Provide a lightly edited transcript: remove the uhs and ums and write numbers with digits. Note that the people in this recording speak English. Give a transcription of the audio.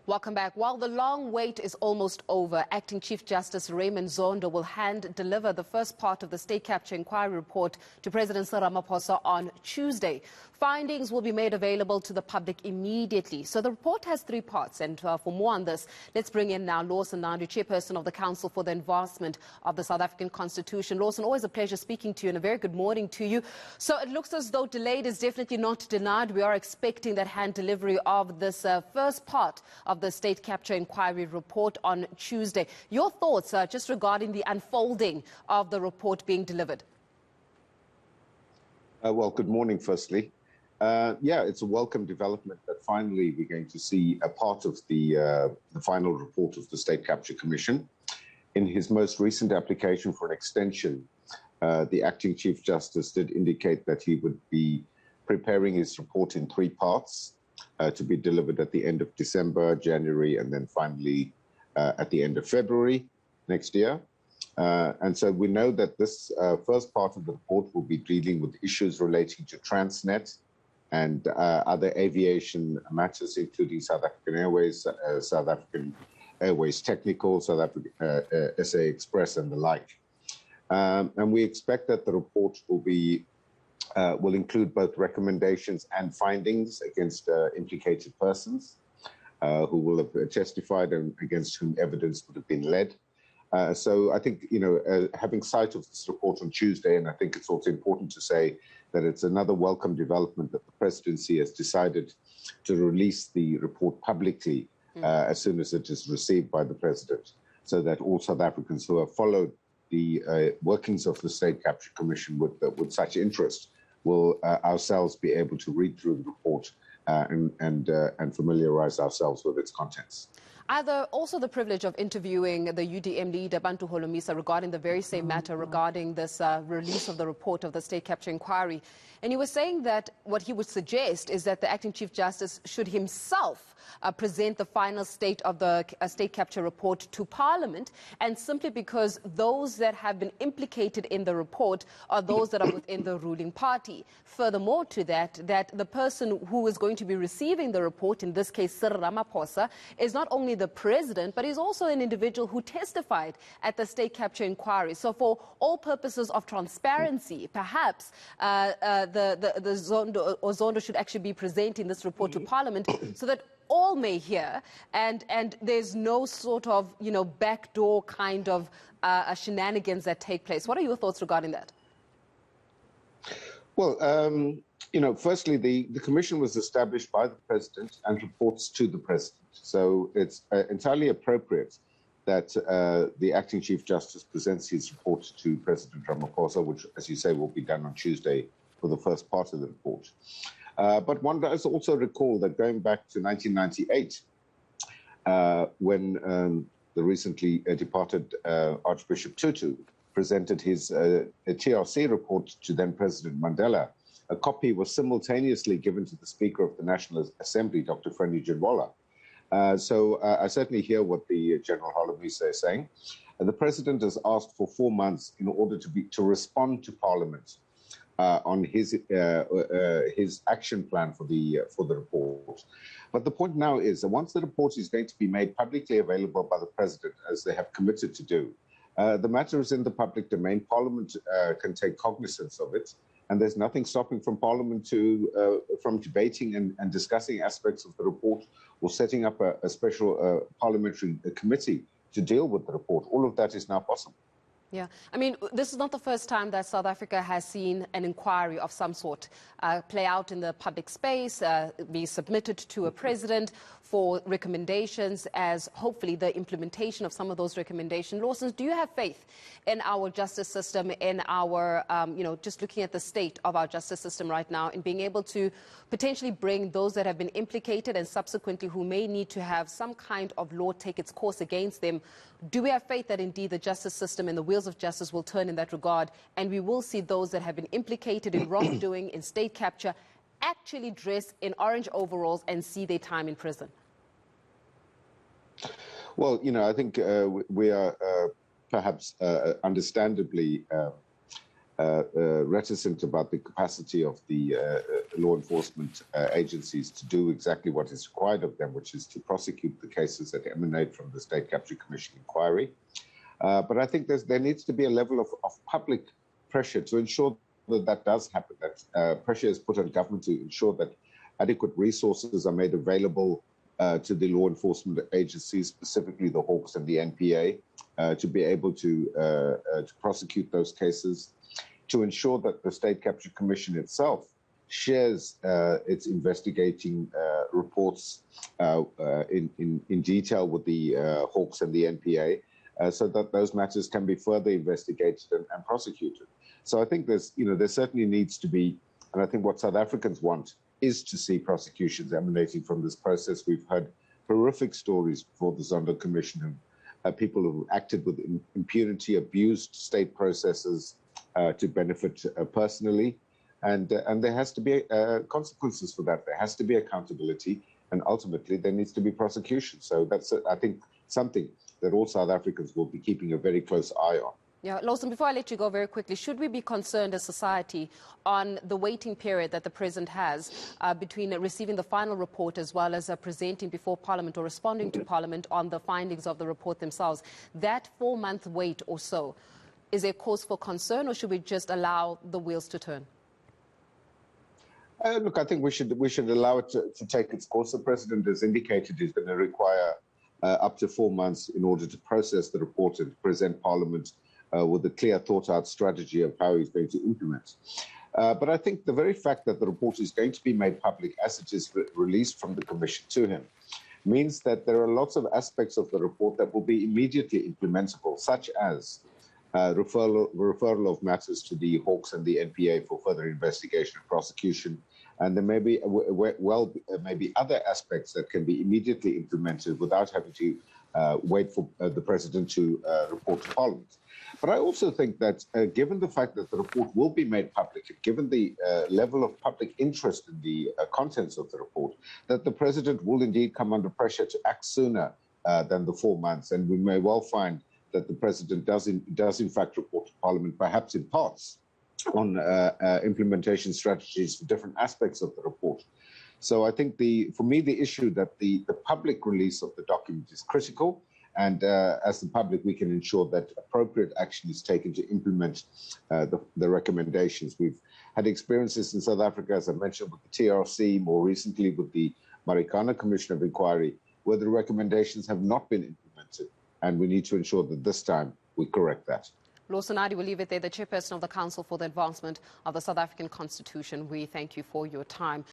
Welcome back. While the long wait is almost over, Acting Chief Justice Raymond Zondo will hand-deliver the first part of the state capture inquiry report to President Cyril Ramaphosa on Tuesday. Findings will be made available to the public immediately. So the report has three parts, and for more on this, let's bring in now Lawson Naidoo, Chairperson of the Council for the Advancement of the South African Constitution. Lawson, always a pleasure speaking to you, and a very good morning to you. So it looks as though delayed is definitely not denied. We are expecting that hand delivery of this first part of the state capture inquiry report on Tuesday. Your thoughts just regarding the unfolding of the report being delivered? Well, good morning, firstly. Yeah, it's a welcome development that finally we're going to see a part of the final report of the State Capture Commission. In his most recent application for an extension, the Acting Chief Justice did indicate that he would be preparing his report in three parts to be delivered at the end of December, January, and then finally at the end of February next year. And so we know that this first part of the report will be dealing with issues relating to Transnet and other aviation matters, including South African Airways, South African Airways Technical, South African SA Express, and the like. And we expect that the report will include both recommendations and findings against implicated persons who will have testified and against whom evidence would have been led. So I think, having sight of this report on Tuesday, and I think it's also important to say that it's another welcome development that the presidency has decided to release the report publicly as soon as it is received by the president, so that all South Africans who have followed the workings of the State Capture Commission with such interest will ourselves be able to read through the report and familiarize ourselves with its contents. I had also the privilege of interviewing the UDM leader, Bantu Holomisa, regarding the very same matter, regarding this release of the report of the state capture inquiry. And he was saying that what he would suggest is that the Acting Chief Justice should himself present the final state of the state capture report to Parliament, and simply because those that have been implicated in the report are those that are within the ruling party. Furthermore to that the person who is going to be receiving the report, in this case Cyril Ramaphosa, is not only the president, but he's also an individual who testified at the state capture inquiry. So for all purposes of transparency, perhaps the Zondo should actually be presenting this report to Parliament so that all may hear, and there's no sort of, backdoor kind of shenanigans that take place. What are your thoughts regarding that? Well, firstly, the commission was established by the president and reports to the president. So it's entirely appropriate that the Acting Chief Justice presents his report to President Ramaphosa, which, as you say, will be done on Tuesday for the first part of the report. But one does also recall that going back to 1998, when the recently departed Archbishop Tutu presented his TRC report to then President Mandela, a copy was simultaneously given to the Speaker of the National Assembly, Dr. Frenny Jinwala. So I certainly hear what the General Holomisa is saying. The President has asked for 4 months in order to respond to Parliament on his action plan for the report. But the point now is that once the report is going to be made publicly available by the President, as they have committed to do, the matter is in the public domain. Parliament can take cognizance of it, and there's nothing stopping from Parliament from debating and discussing aspects of the report, or setting up a special parliamentary committee to deal with the report. All of that is now possible. Yeah, I mean, this is not the first time that South Africa has seen an inquiry of some sort play out in the public space, be submitted to a president for recommendations, as hopefully the implementation of some of those recommendations. Lawson, do you have faith in our justice system, in our, just looking at the state of our justice system right now, in being able to potentially bring those that have been implicated and subsequently who may need to have some kind of law take its course against them? Do we have faith that indeed the justice system and the wheels of justice will turn in that regard, and we will see those that have been implicated in wrongdoing, in state capture, actually dress in orange overalls and see their time in prison? Well, I think we are perhaps understandably reticent about the capacity of the law enforcement agencies to do exactly what is required of them, which is to prosecute the cases that emanate from the State Capture Commission inquiry. But I think there needs to be a level of public pressure to ensure that that does happen, that pressure is put on government to ensure that adequate resources are made available to the law enforcement agencies, specifically the Hawks and the NPA, to be able to prosecute those cases, to ensure that the State Capture Commission itself shares its investigating reports in detail with the Hawks and the NPA, so that those matters can be further investigated and prosecuted. So I think there certainly needs to be, and I think what South Africans want is to see prosecutions emanating from this process. We've heard horrific stories before the Zondo Commission of people who acted with impunity, abused state processes to benefit personally, and there has to be consequences for that. There has to be accountability, and ultimately there needs to be prosecution. So that's, I think, something that all South Africans will be keeping a very close eye on. Yeah, Lawson, before I let you go very quickly, should we be concerned as society on the waiting period that the President has between receiving the final report as well as presenting before Parliament or responding to Parliament on the findings of the report themselves? That 4-month wait or so, is there cause for concern, or should we just allow the wheels to turn? Look, I think we should allow it to take its course. The President has indicated he's going to require up to 4 months in order to process the report and present Parliament with a clear, thought-out strategy of how he's going to implement. But I think the very fact that the report is going to be made public as it is released from the Commission to him means that there are lots of aspects of the report that will be immediately implementable, such as referral of matters to the Hawks and the NPA for further investigation and prosecution. And there may be, maybe other aspects that can be immediately implemented without having to wait for the President to report to Parliament. But I also think that given the fact that the report will be made public, given the level of public interest in the contents of the report, that the President will indeed come under pressure to act sooner than the 4 months. And we may well find that the President does in fact report to Parliament, perhaps in parts, on implementation strategies for different aspects of the report. So I think for me, the issue that the public release of the document is critical. And as the public, we can ensure that appropriate action is taken to implement the recommendations. We've had experiences in South Africa, as I mentioned, with the TRC, more recently with the Marikana Commission of Inquiry, where the recommendations have not been implemented. And we need to ensure that this time we correct that. Lawson Naidoo, we'll leave it there, the Chairperson of the Council for the Advancement of the South African Constitution. We thank you for your time.